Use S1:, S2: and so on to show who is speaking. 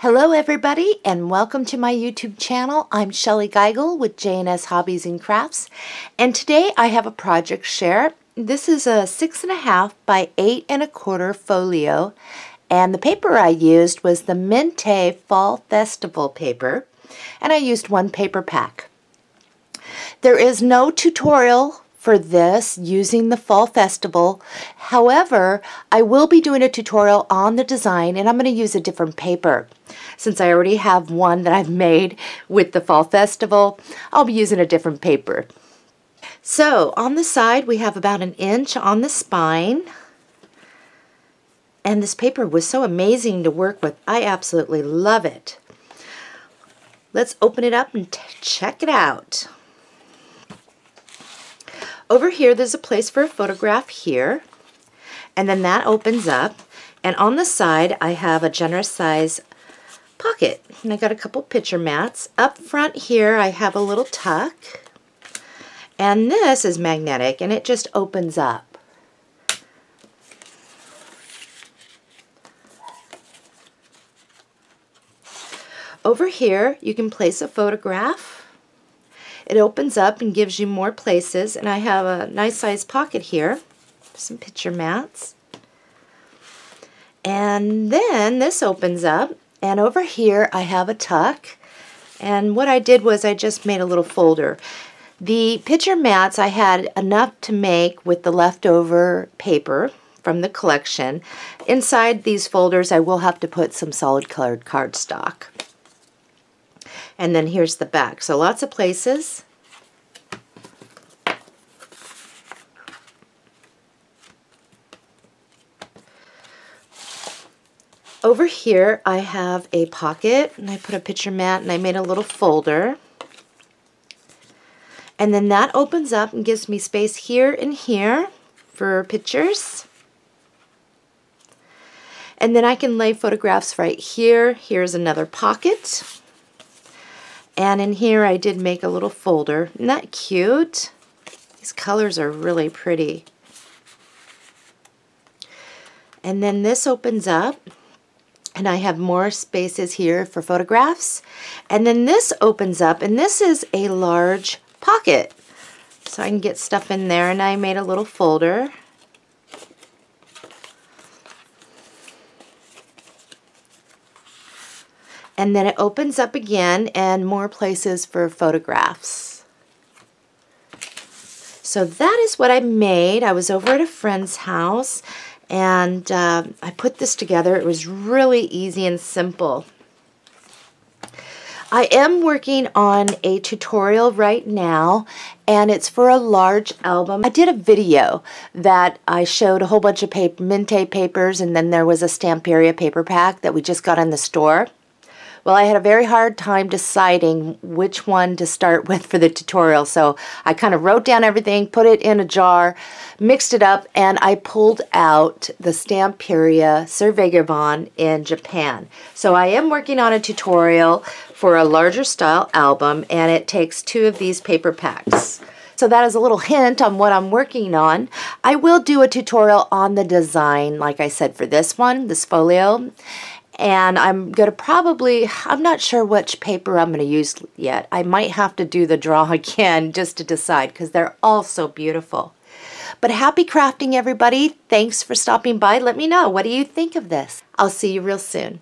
S1: Hello everybody and welcome to my YouTube channel. I'm Shellie Geigle with J&S Hobbies and Crafts, and today I have a project share. This is a 6.5 by 8.25 folio, and the paper I used was the Mintay Fall Festival paper, and I used one paper pack. There is no tutorial for this using the Fall Festival. However, I will be doing a tutorial on the design, and I'm going to use a different paper. Since I already have one that I've made with the Fall Festival, I'll be using a different paper. So on the side we have about 1 inch on the spine, and this paper was so amazing to work with. I absolutely love it. Let's open it up and check it out. Over here there's a place for a photograph here, and then that opens up, and on the side I have a generous size pocket, and I got a couple picture mats. Up front here I have a little tuck, and this is magnetic and it just opens up. Over here you can place a photograph. It opens up and gives you more places, and I have a nice size pocket here, some picture mats. And then this opens up, and over here I have a tuck, and what I did was I just made a little folder. The picture mats I had enough to make with the leftover paper from the collection. Inside these folders I will have to put some solid colored cardstock. And then here's the back. So lots of places. Over here I have a pocket, and I put a picture mat and I made a little folder. And then that opens up and gives me space here and here for pictures. And then I can lay photographs right here. Here's another pocket. And in here I did make a little folder. Isn't that cute? These colors are really pretty. And then this opens up, and I have more spaces here for photographs. And then this opens up, and this is a large pocket. So I can get stuff in there, and I made a little folder. And then it opens up again, and more places for photographs. So that is what I made. I was over at a friend's house, and I put this together. It was really easy and simple. I am working on a tutorial right now, and it's for a large album. I did a video that I showed a whole bunch of Mintay papers, and then there was a Stamperia paper pack that we just got in the store. Well, I had a very hard time deciding which one to start with for the tutorial, so I kind of wrote down everything, put it in a jar, mixed it up, and I pulled out the Stamperia Vagabond in Japan. So I am working on a tutorial for a larger style album, and it takes 2 of these paper packs. So that is a little hint on what I'm working on. I will do a tutorial on the design, like I said, for this one, this folio. And I'm going to probably, I'm not sure which paper I'm going to use yet. I might have to do the draw again just to decide, because they're all so beautiful. But happy crafting, everybody. Thanks for stopping by. Let me know, what do you think of this? I'll see you real soon.